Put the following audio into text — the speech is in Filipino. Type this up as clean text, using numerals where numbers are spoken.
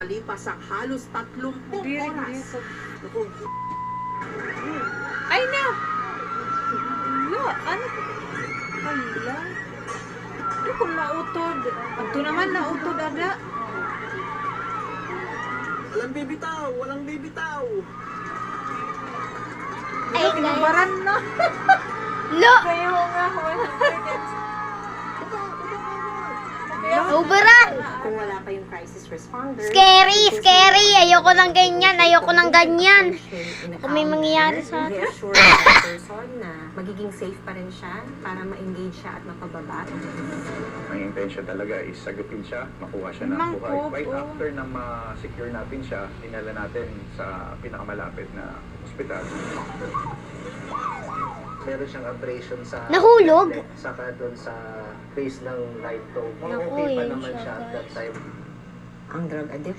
Lipas ang halos 30 oras. Ay na! Wala, ano? Wala. Ano kung nautod? Ito naman nautod ada. Walang bibitaw! Walang bibitaw! Ay, guys. Kinabaran na. Lo! Kayo nga, wala. Uberan! Kung wala pa yung crisis responder. Scary! Scary! Ayoko ng ganyan. Ayoko ng ganyan. Kung may mangyayari sa atin. I-assure the person na magiging safe pa rin siya para ma-engage siya at mapababa. Ang intention talaga is sagupin siya, makuha siya ng Mangkop, buhay. Right oh. after na ma-secure natin siya, dinala natin sa pinakamalapit na ospital. Meron siyang abrasion sa Nahulog? saka doon sa face ng light dome. Naku, Okay pa yun naman siya, siya at that guys. time. Ang drug addiction.